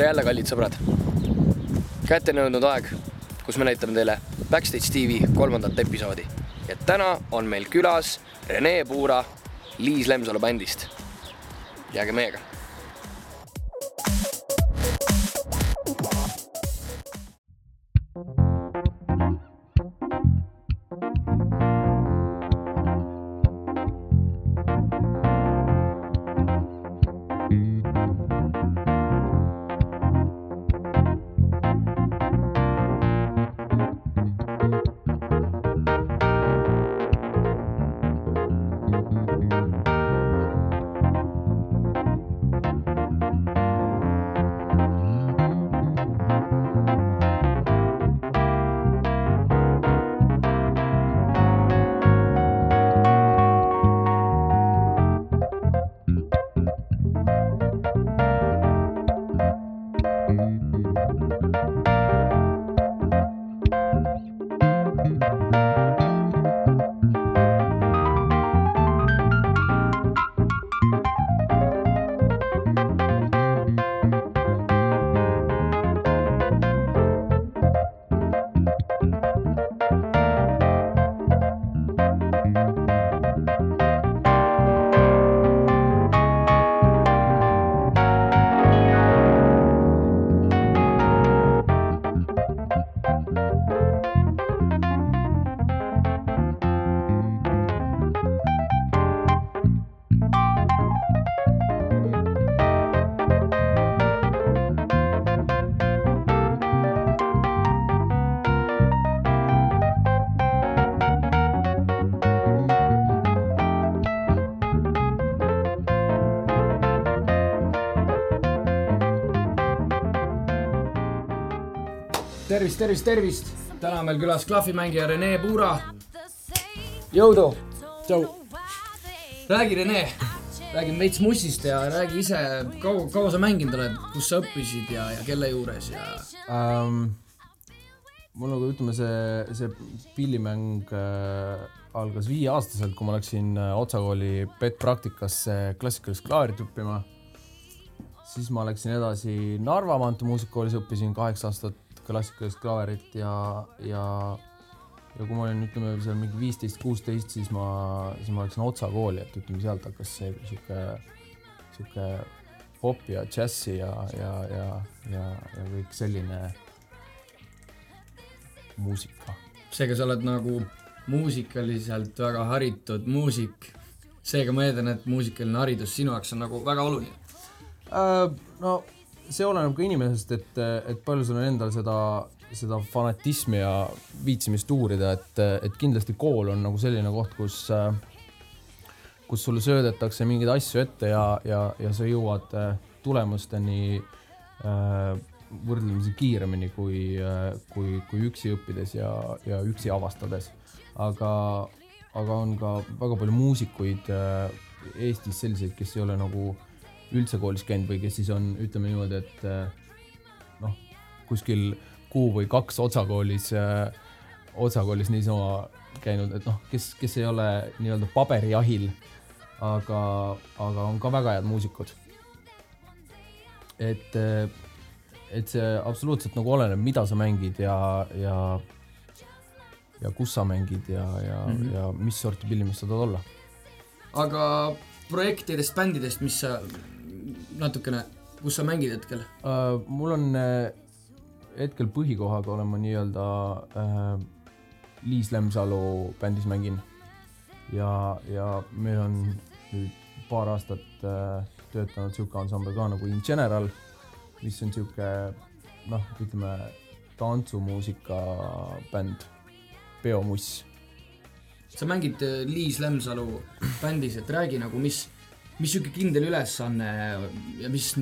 tere jälle, kallid sõbrad. Kätte nõudnud aeg, kus me näitame teile Backstage TV 3. episoodi. Ja täna on meil külas Rene Puura Liis Lemsalu bändist. Jääge meiega. Tervist! Täna on meil külas klahvimängija Rene Puura. Jõudu! Tšau! Räägi Rene, räägi veits mussist ja räägi ise, kaua sa mänginud oled, kus sa õppisid ja kelle juures ja... Mul nagu ütleme see pillimäng algas 5-aastaselt, kui ma läksin Otsakooli praktikasse klassikalist klaarit õppima. Siis ma läksin edasi Narva Maantu muusikakoolis, õppisin 8 aastat klassikalist klaarit ja kui ma olin ütleme seal mingi 15-16, siis ma läksin Otsakooli, et ütleme sealt hakkas see siuke pop ja džässi ja kõik selline muusika. Seega sa oled nagu muusikaliselt väga haritud muusik. Seega ma eeldan, et muusikaline haridus sinu jaoks on nagu väga oluline. No see oleneb ka inimesest, et palju sul on endal seda fanatismi ja viitsimist uurida, et kindlasti kool on nagu selline koht, kus sulle söödetakse mingeid asju ette ja sa jõuad tulemusteni võrdlemisi kiiremini kui üksi õppides ja üksi avastades. Aga on ka väga palju muusikuid Eestis selliseid, kes ei ole nagu üldse koolis käinud või kes siis on, ütleme niimoodi, et kuskil kuu või 2 Otsakoolis niisama käinud, et kes ei ole nii-öelda paberijahil, aga on ka väga head muusikud. Et see absoluutselt nagu oleneb, mida sa mängid ja kus sa mängid ja mis sorti pillimist sa tood olla. Aga projektidest, bändidest, mis sa natukene, kus sa mängid hetkel? Mul on hetkel põhikohaga olen ma nii-öelda Liis Lemsalu bändis mängin ja meil on nüüd paar aastat töötanud siuke ansambel ka nagu In General, mis on siuke, ütleme, tantsumuusika bänd, peomuss. Sa mängid Liis Lemsalu bändis, et räägi nagu, mis siuke kindel ülesanne ja mis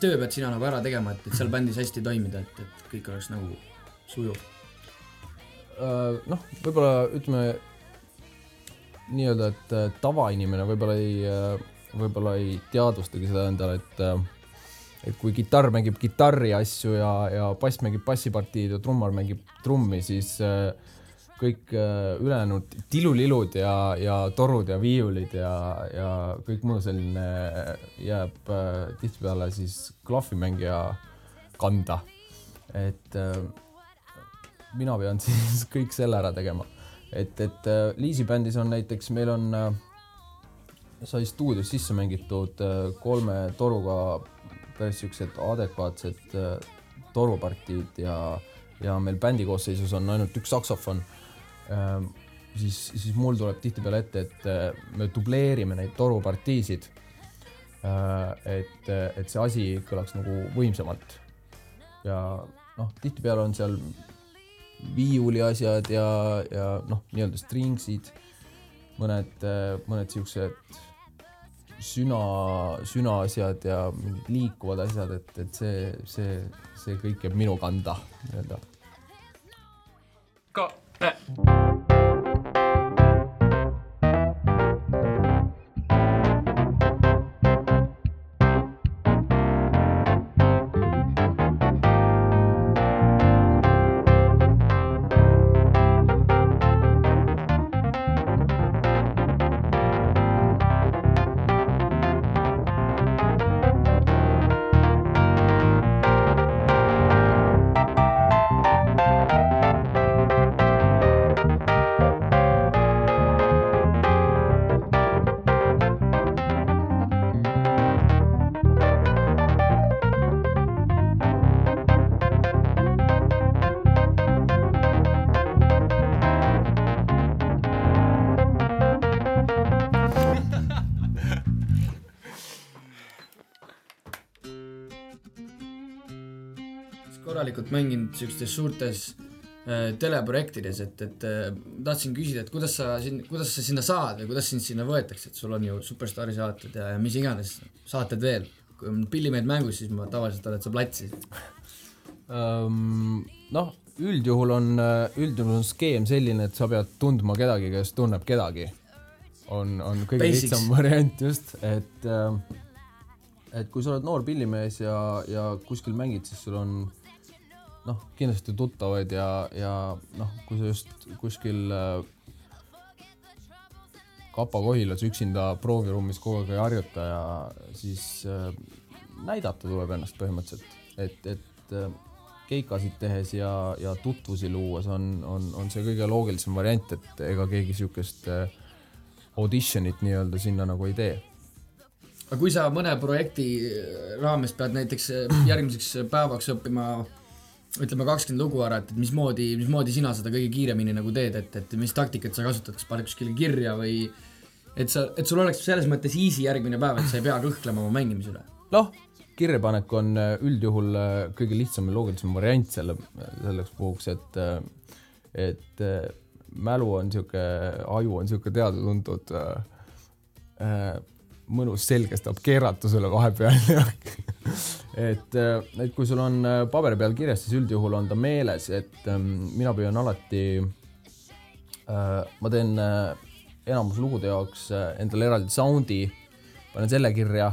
töö pead sina nagu ära tegema, et seal bändis hästi toimida, et kõik oleks nagu sujuv? Võib-olla ütleme nii-öelda, et tavainimene võib-olla ei teadvustagi seda endale, et kui kitarr mängib kitarri asju ja bass mängib bassipartiid ja trummar mängib trummi, siis kõik ülejäänud tilulilud ja torud ja viiulid ja kõik muu selline jääb tihtipeale siis klahvimängija kanda. Et mina pean siis kõik selle ära tegema. Et Liisi-bändis on näiteks, meil on sai stuudios sisse mängitud 3 toruga päris siuksed adekvaatsed torupartiid ja meil bändi koosseisus on ainult üks saksofon. Siis mul tuleb tihtipeale ette, et me dubleerime neid torupartiisid, et see asi kõlaks nagu võimsamalt. Ja tihtipeale on seal viiuli asjad ja nii-öelda stringsid, mõned siuksed süna asjad ja mingid liikuvad asjad, et see kõik jääb minu kanda nii-öelda. korralikult mänginud sellistes suurtes teleprojektides, et tahtsin küsida, et kuidas sa sinna saad või kuidas sind sinna võetakse, et sul on ju Superstaari saated ja mis iganes saated veel. Kui on Pillimehed mängus, siis ma tavaliselt oled sa platsis. Üldjuhul on skeem selline, et sa pead tundma kedagi, kes tunneb kedagi. On kõige lihtsam variant just, et kui sa oled noor pillimees ja kuskil mängid, siis sul on kindlasti tuttavaid ja kui sa just kuskil Kapa-Kohilas üksinda prooviruumis kogu aeg ei harjuta ja siis näidata tuleb ennast põhimõtteliselt, et keikasid tehes ja tutvusi luues on see kõige loogilisem variant, et ega keegi siukest auditionit nii-öelda sinna nagu ei tee. Aga kui sa mõne projekti raames pead näiteks järgmiseks päevaks õppima, ütleme 20 lugu ära, et mismoodi sina seda kõige kiiremini nagu teed, et mis taktikat sa kasutad, kas paned kuskile kirja või et sul oleks selles mõttes easy järgmine päev, et sa ei pea kõhklema oma mängimise üle? Kirjapanek on üldjuhul kõige lihtsam ja loogilisem variant selleks puhuks, et mälu on siuke, aju on siuke teada-tuntud mõnus selgestab keeratusele vahepeal. et kui sul on paberi peal kirjas, siis üldjuhul on ta meeles, et mina püüan alati, ma teen enamus lugude jaoks endale eraldi soundi, panen selle kirja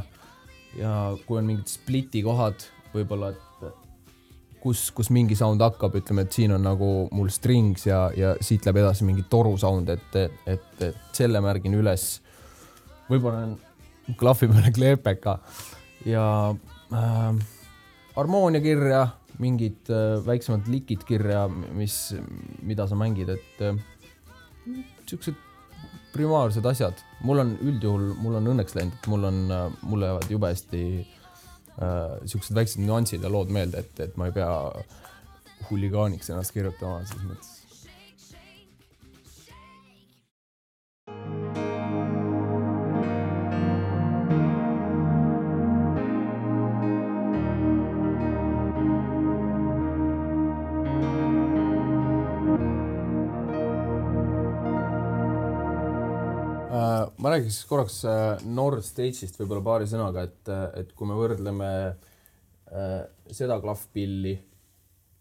ja kui on mingid spliti kohad, võib-olla, et kus mingi sound hakkab, ütleme, et siin on nagu mul strings ja siit läheb edasi mingi toru sound, et selle märgin üles, võib-olla on klahvi peale kleepeka ja harmoonia kirja, mingid väiksemad likid kirja, mida sa mängid, et siuksed primaarsed asjad. Mul on õnneks läinud, et mulle jäävad jube hästi siuksed väiksed nüansid ja lood meelde, et ma ei pea huligaaniks ennast kirjutama selles mõttes. Ma räägiks korraks Nord Stage'ist võib-olla paari sõnaga, et kui me võrdleme seda klahvpilli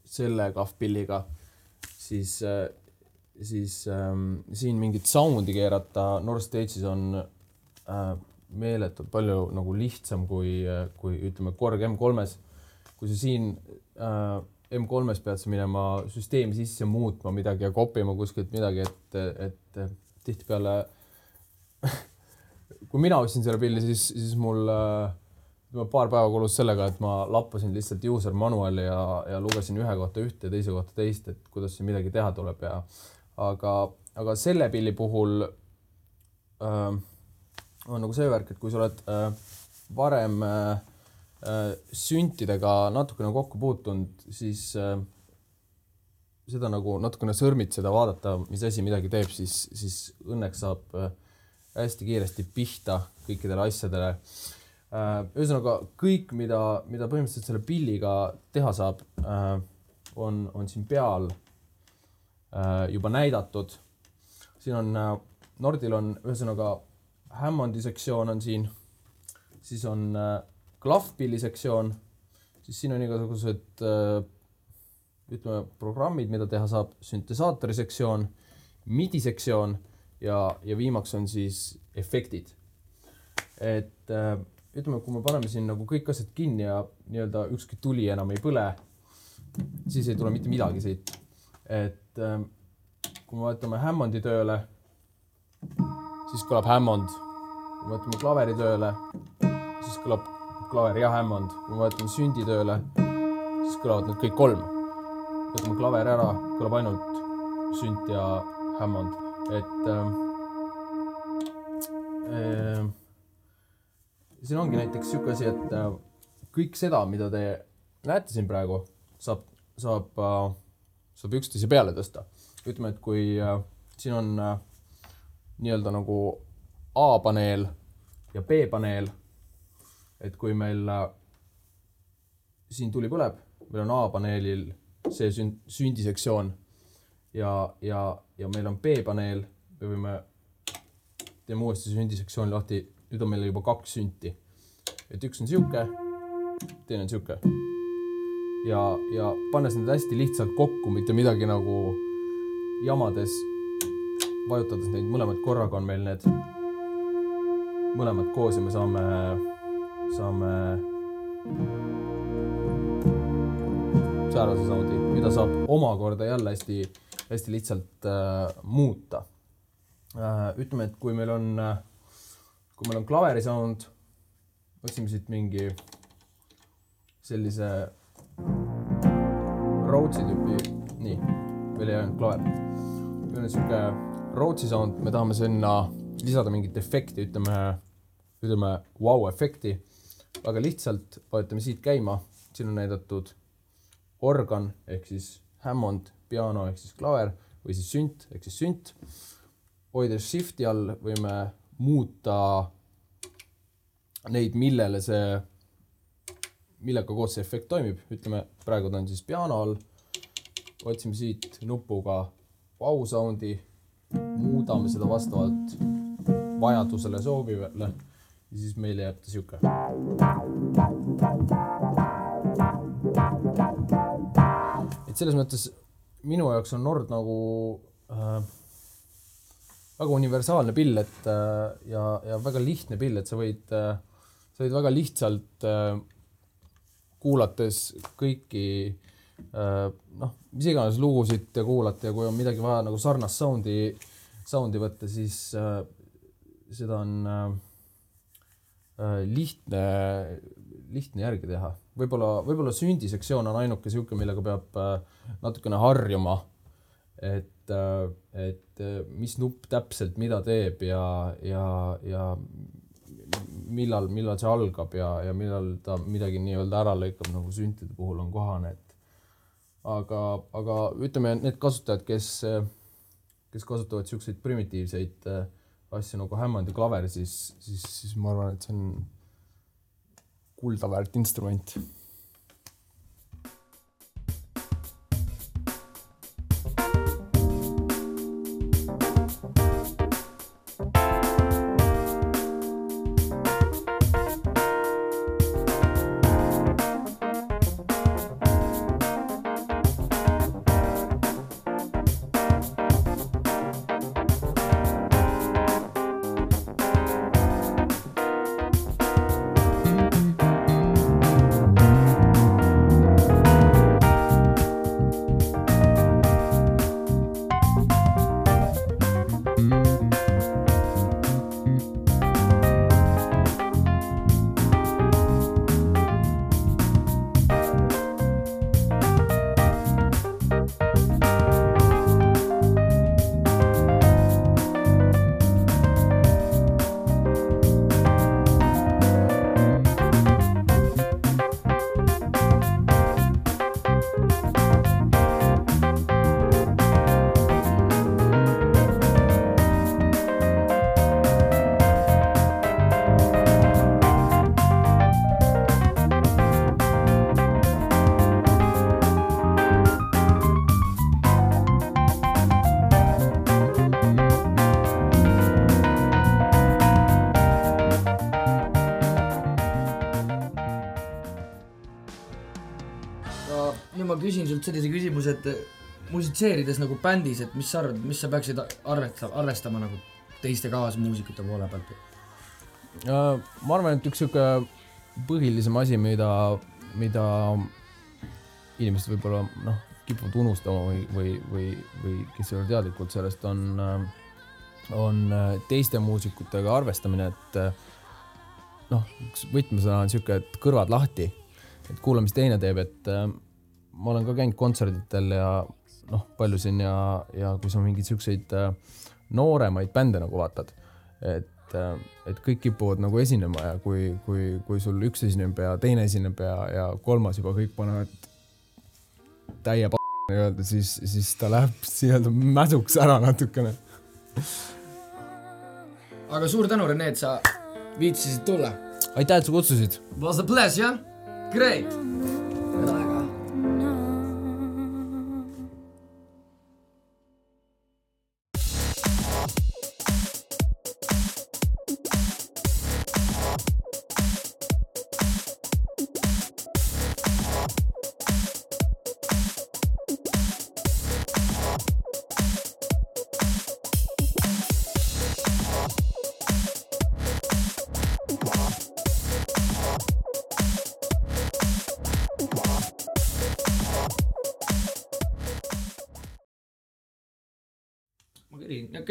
selle klahvpilliga, siis siin mingit soundi keerata Nord Stage'is on meeletult palju nagu lihtsam kui ütleme Korg M3-s. Kui sa siin M3-s pead sa minema süsteemi sisse muutma midagi ja kopima kuskilt midagi, et tihtipeale kui mina ostsin selle pilli, siis mul paar päeva kulus sellega, et ma lappasin lihtsalt user manuali ja lugesin ühe kohta ühte ja teise kohta teist, et kuidas siin midagi teha tuleb aga selle pilli puhul on nagu see värk, et kui sa oled varem süntidega natukene kokku puutunud, siis seda nagu natukene sõrmid seda vaadata, mis asi midagi teeb, siis õnneks saab hästi kiiresti pihta kõikidele asjadele. Ühesõnaga, kõik, mida põhimõtteliselt selle pilliga teha saab, on siin peal juba näidatud. Siin on, Nordil on ühesõnaga Hammondi sektsioon on siin, siis on klavpilli sektsioon, siis siin on igasugused ütleme, programmid, mida teha saab, süntesaatori sektsioon, MIDI sektsioon ja viimaks on siis efektid. Et ütleme, kui me paneme siin nagu kõik asjad kinni ja nii-öelda ükski tuli enam ei põle, siis ei tule mitte midagi siit. Et kui me võtame Hammondi tööle, siis kõlab Hammond. Kui me võtame klaveri tööle, siis kõlab klaver ja Hammond. Kui me võtame sündi tööle, siis kõlavad need kõik kolm. Võtame klaver ära, kõlab ainult sünt ja Hammond. Siin ongi näiteks siuke asi, et kõik seda, mida te näete siin praegu, saab üksteise peale tõsta. Ütleme, et kui siin on nii-öelda nagu A-paneel ja B-paneel, et kui meil siin tuli põleb, meil on A-paneelil see sündisektsioon ja meil on B-paneel, me võime teeme uuesti sündisektsiooni lahti. Nüüd on meil juba 2 sünti. Et üks on siuke, teine on siuke. Ja pannes need hästi lihtsalt kokku, mitte midagi nagu jamades, vajutades neid mõlemad korraga on meil need mõlemad koos ja me saame säärase soundi, mida saab omakorda jälle hästi lihtsalt muuta. Ütleme, et kui meil on klaveri sound, võtsime siit mingi sellise Rhodesi tüüpi, nii, veel ei jäänud klaver. Kui on siuke Rhodesi sound, me tahame sinna lisada mingit efekti, ütleme wow-efekti. Väga lihtsalt vajutame siit käima, siin on näidatud organ ehk siis Hammond, piano ehk siis klaver või siis sünt ehk siis sünt. Hoides shifti all võime muuta neid, millega koos see efekt toimib. Ütleme, praegu ta on siis piano all. Otsime siit nupuga wow soundi, muudame seda vastavalt vajadusele soovivale ja siis meile jääb ta siuke. Et selles mõttes minu jaoks on Nord nagu väga universaalne pill, ja väga lihtne pill, et sa võid väga lihtsalt kuulates kõiki mis iganes lugusid ja kuulata ja kui on midagi vaja nagu sarnast soundi võtta, siis seda on lihtne järgi teha. Võib-olla sündisektsioon on ainuke siuke, millega peab natukene harjuma, et mis nupp täpselt mida teeb ja millal see algab ja millal ta midagi nii-öelda ära lõikab, nagu süntide puhul on kohane. Aga ütleme, need kasutajad, kes kasutavad siukseid primitiivseid asju nagu Hammond ja klaver, siis ma arvan, et see on kulda väärt instrument. sult sellise küsimuse, et musitseerides nagu bändis, et mis sa arvad, mis sa peaksid arvestama nagu teiste kaasmuusikute poole pealt? Ma arvan, et üks siuke põhilisem asi, mida inimesed võib-olla kipuvad unustama või kes ei ole teadlikult sellest, on teiste muusikutega arvestamine, et üks võtmesõna on siuke, et kõrvad lahti, et kuula, mis teine teeb, et ma olen ka käinud kontserditel ja palju siin ja kui sa mingid siukseid nooremaid bände nagu vaatad, et kõik kipuvad nagu esinema ja kui sul üks esineb ja teine esineb ja kolmas juba kõik panevad täie öelda, siis ta läheb nii-öelda mäsuks ära natukene. Aga suur tänu, Rene, et sa viitsisid tulla. Aitäh, et sa kutsusid. Was a pleasure. Great.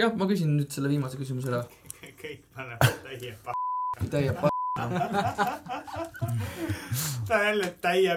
Jah, ma küsin nüüd selle viimase küsimuse ära. Kõik panevad täie Ta jälle täie